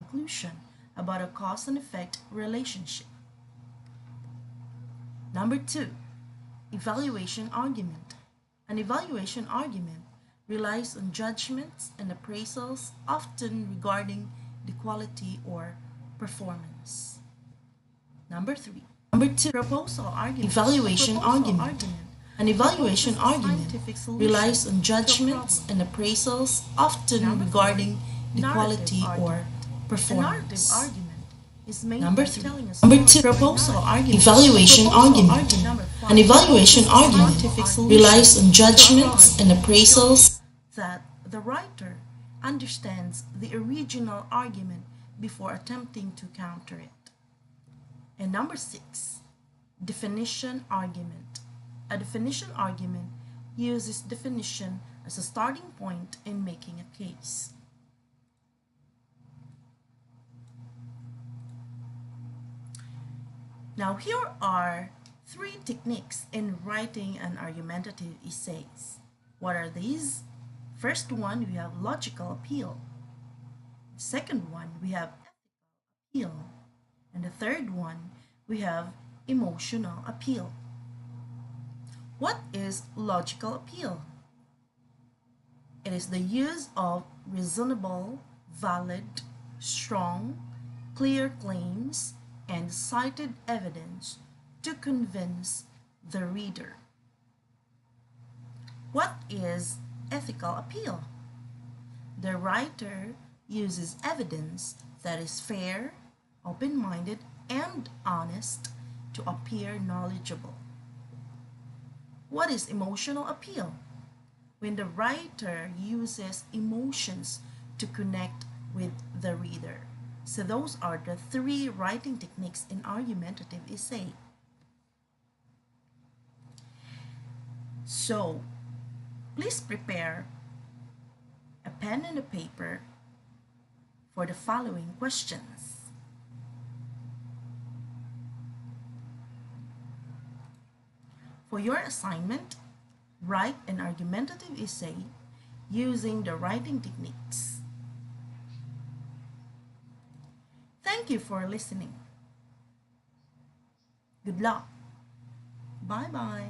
conclusion about a cause and effect relationship. Number 2, evaluation argument. An evaluation argument relies on judgments and appraisals, often regarding the quality or performance. Number 3, proposal argument. Evaluation argument. An evaluation argument relies on judgments and appraisals, often regarding the quality or performance. Number 3. Proposal argument. Evaluation argument. An evaluation argument relies on judgments and appraisals that the writer understands the original argument before attempting to counter it. And number 6, definition argument. A definition argument uses definition as a starting point in making a case. Now here are 3 techniques in writing an argumentative essays. What are these? First one, we have logical appeal. Second one, we have ethical appeal. And the third one, we have emotional appeal. What is logical appeal? It is the use of reasonable, valid, strong, clear claims and cited evidence to convince the reader. What is ethical appeal? The writer uses evidence that is fair, open-minded, and honest to appear knowledgeable. What is emotional appeal? When the writer uses emotions to connect with the reader. So those are the 3 writing techniques in argumentative essay. So, please prepare a pen and a paper for the following questions. For your assignment, write an argumentative essay using the writing techniques. Thank you for listening. Good luck. Bye-bye.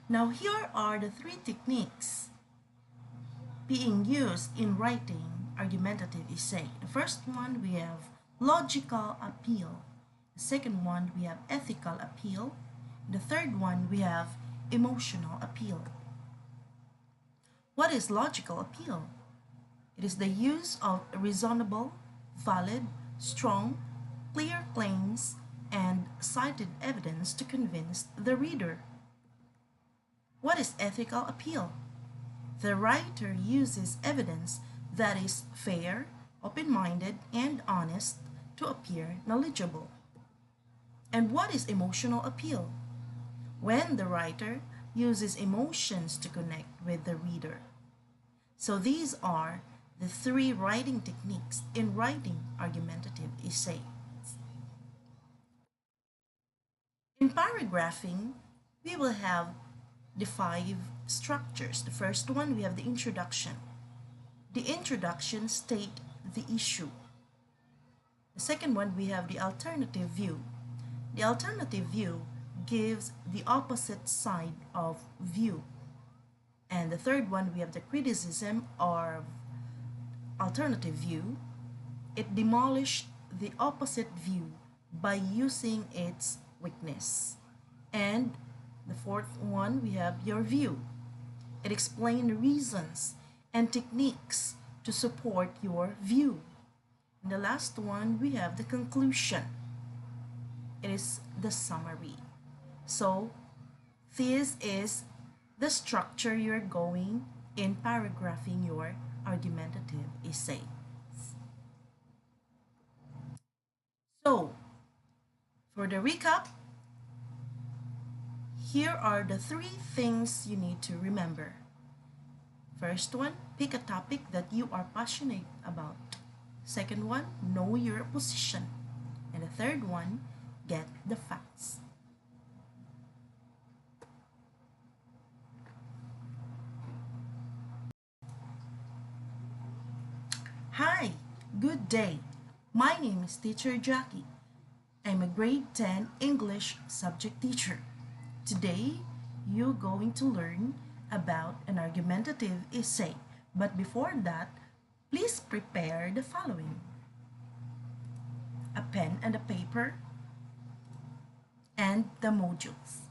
Now here are the 3 techniques being used in writing argumentative essay. The first one, we have logical appeal. The second one, we have ethical appeal. The third one, we have emotional appeal. What is logical appeal? It is the use of reasonable, valid, strong, clear claims and cited evidence to convince the reader. What is ethical appeal? The writer uses evidence that is fair, open-minded, and honest to appear knowledgeable. And what is emotional appeal? When the writer uses emotions to connect with the reader. So these are the 3 writing techniques in writing argumentative essays. In paragraphing, we will have the 5 structures. The first one, we have the introduction. The introduction states the issue. The second one, we have the alternative view. The alternative view gives the opposite side of view. And the third one, we have the criticism of alternative view. It demolished the opposite view by using its weakness. And the fourth one, we have your view. It explains reasons and techniques to support your view. And the last one, we have the conclusion. It is the summary. So this is the structure you're going in paragraphing your argumentative essay. So for the recap, here are the 3 things you need to remember. First one, pick a topic that you are passionate about. Second one, know your position. And the third one, get the facts. Hi, good day. My name is Teacher Jackque. I'm a grade 10 English subject teacher. Today, you're going to learn about an argumentative essay. But before that, please prepare the following: a pen and a paper, and the modules.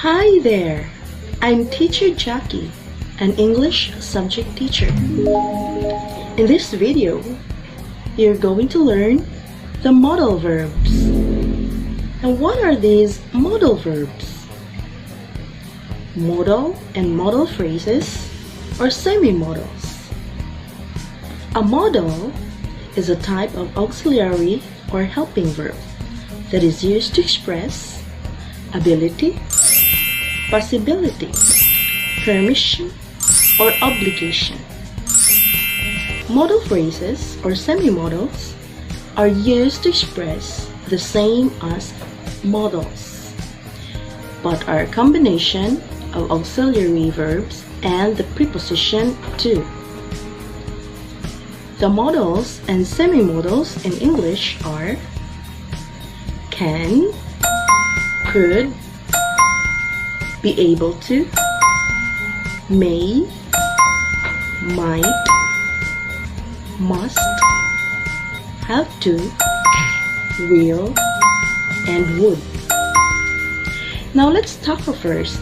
Hi there, I'm Teacher Jackque, an English subject teacher. In this video, you're going to learn the modal verbs. And what are these modal verbs? Modal and modal phrases or semi-modals. A modal is a type of auxiliary or helping verb that is used to express ability, possibility, permission, or obligation. Modal phrases or semi-modals are used to express the same as modals, but are a combination of auxiliary verbs and the preposition to. The modals and semi-modals in English are can, could, be able to, may, might, must, have to, will, and would. Now let's tackle first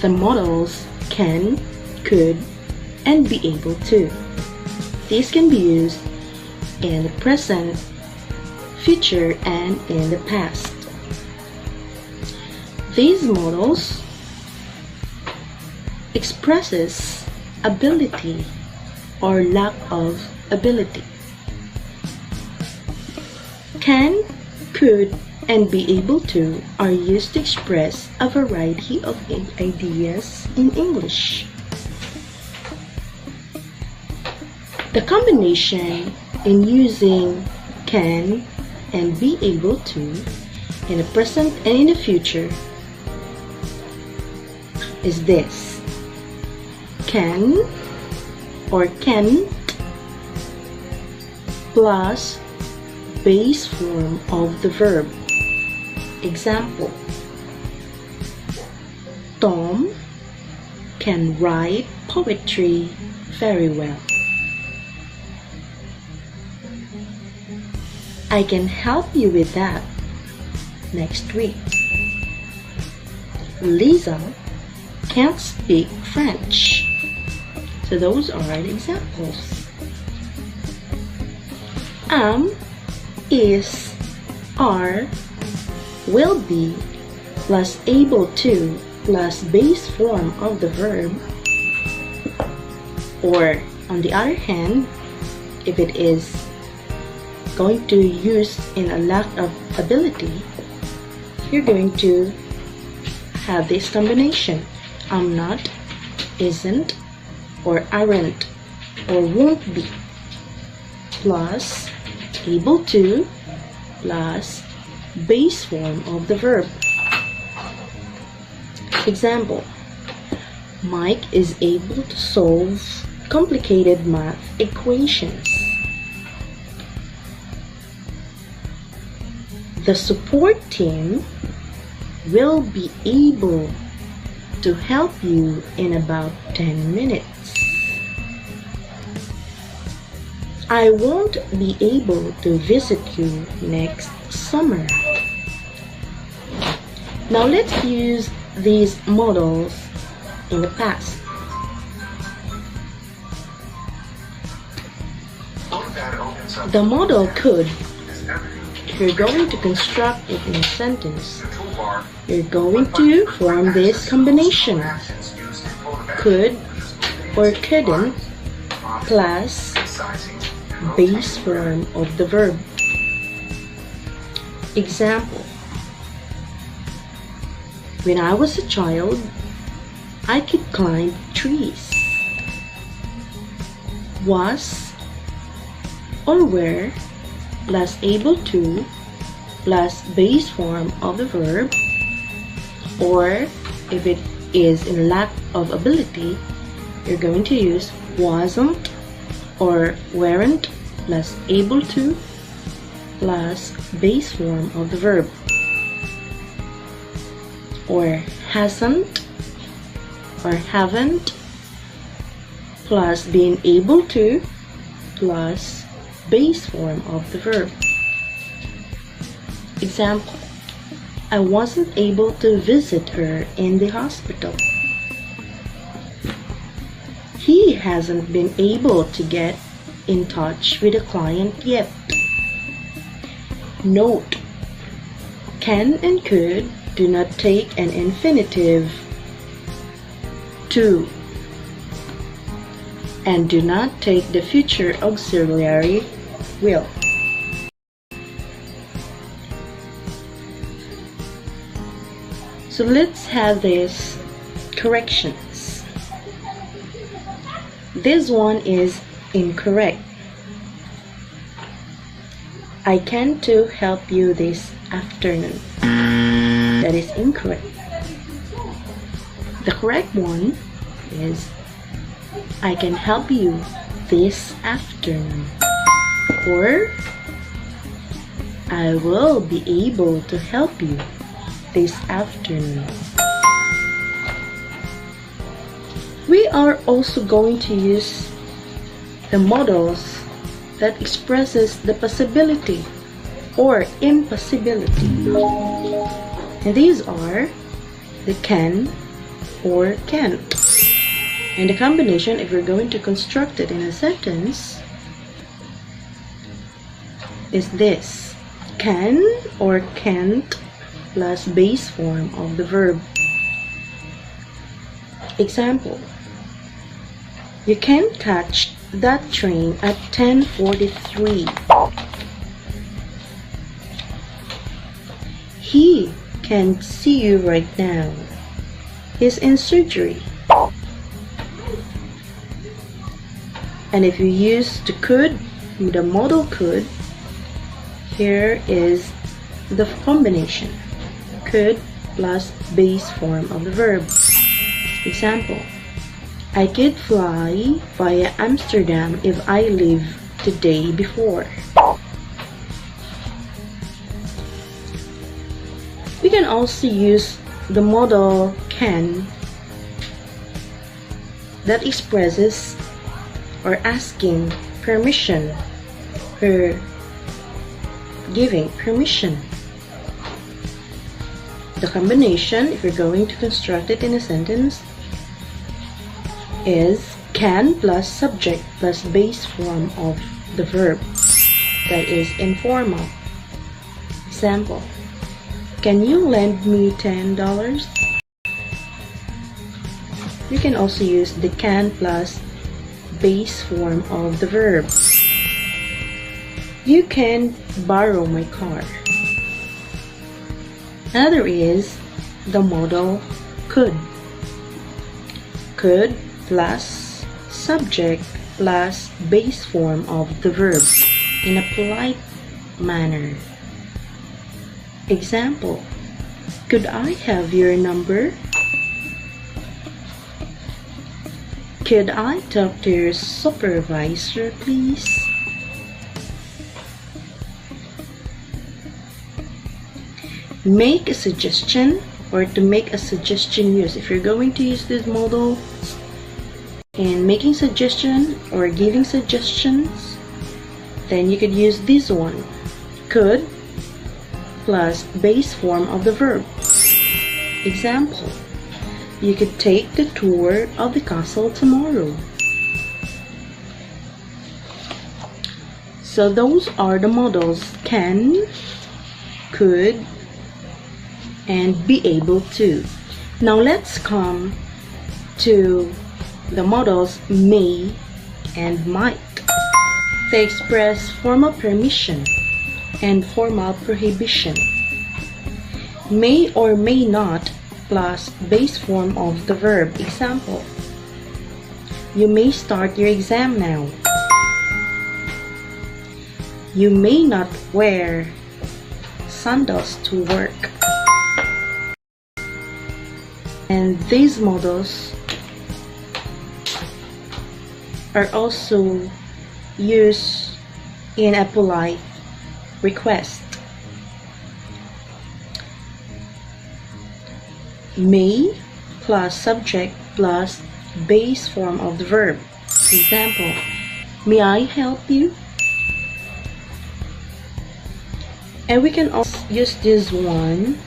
the modals can, could, and be able to. These can be used in the present, future, and in the past. These modals expresses ability or lack of ability. Can, could, and be able to are used to express a variety of ideas in English. The combination in using can and be able to in the present and in the future is this: can or can't plus base form of the verb. Example: Tom can write poetry very well. I can help you with that next week. Lisa can't speak French. So those are the examples. Am, is, are, will be, plus able to, plus base form of the verb. Or on the other hand, if it is going to use in a lack of ability, you're going to have this combination: I'm not, isn't, or aren't, or won't be, plus able to, plus base form of the verb. Example: Mike is able to solve complicated math equations. The support team will be able to help you in about 10 minutes. I won't be able to visit you next summer. Now let's use these modals in the past. The modal could, if you're going to construct it in a sentence, you're going to form this combination: could or couldn't plus base form of the verb. Example: When I was a child, I could climb trees. Was or were plus able to plus base form of the verb, or if it is in lack of ability, you're going to use wasn't or weren't plus able to plus base form of the verb, or hasn't or haven't plus being able to plus base form of the verb. Example, I wasn't able to visit her in the hospital. He hasn't been able to get in touch with a client yet. Note, can and could do not take an infinitive to and do not take the future auxiliary will. So let's have these corrections. This one is incorrect. I can to help you this afternoon. That is incorrect. The correct one is I can help you this afternoon, or I will be able to help you this afternoon. We are also going to use the modals that expresses the possibility or impossibility. And these are the can or can't. And the combination, if we're going to construct it in a sentence, is this: can or can't plus base form of the verb. Example, you can catch that train at 10:43. He can't see you right now. He's in surgery. And if you use the could, the modal could, here is the combination: could plus base form of the verb. Example, I could fly via Amsterdam if I leave the day before. We can also use the modal can that expresses or asking permission or giving permission. The combination, if you're going to construct it in a sentence, is can plus subject plus base form of the verb. That is informal. Example, can you lend me $10? You can also use the can plus base form of the verb. You can borrow my car. Another is the modal could. Could plus subject plus base form of the verb in a polite manner. Example, could I have your number? Could I talk to your supervisor, please? Make a suggestion, or to make a suggestion use. If you're going to use this modal in making suggestion or giving suggestions, then you could use this one: could plus base form of the verb. Example, you could take the tour of the castle tomorrow. So those are the modals: can, could, and be able to. Now let's come to the modals may and might. They express formal permission and formal prohibition. May or may not plus base form of the verb. Example, you may start your exam now. You may not wear sandals to work. And these modals are also used in a polite request. May plus subject plus base form of the verb. Example, may I help you? And we can also use this one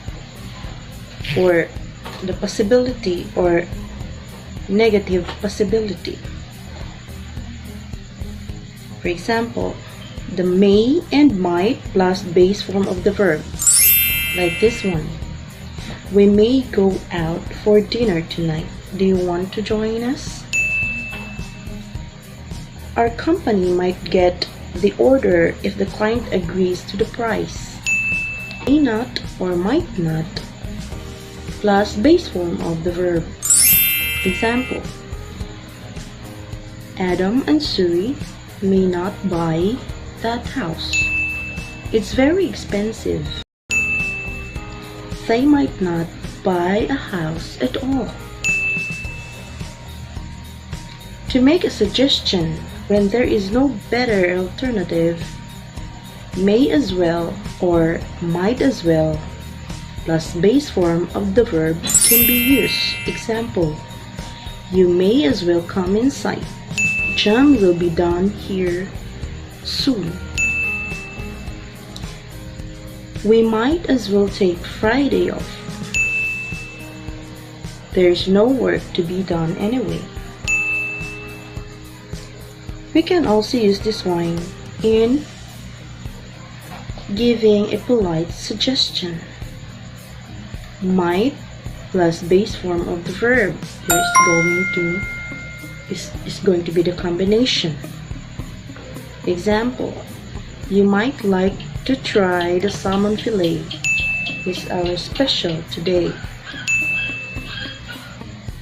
for the possibility or negative possibility. For example, the may and might plus base form of the verb, like this one. We may go out for dinner tonight. Do you want to join us? Our company might get the order if the client agrees to the price. May not or might not plus base form of the verb. Example, Adam and Suri may not buy that house. It's very expensive. They might not buy a house at all. To make a suggestion when there is no better alternative, may as well or might as well plus base form of the verb can be used. Example, you may as well come inside. Jam will be done here soon. We might as well take Friday off. There's no work to be done anyway. We can also use this one in giving a polite suggestion. Might plus base form of the verb is going to be the combination. Example, you might like to try the salmon fillet. It's our special today.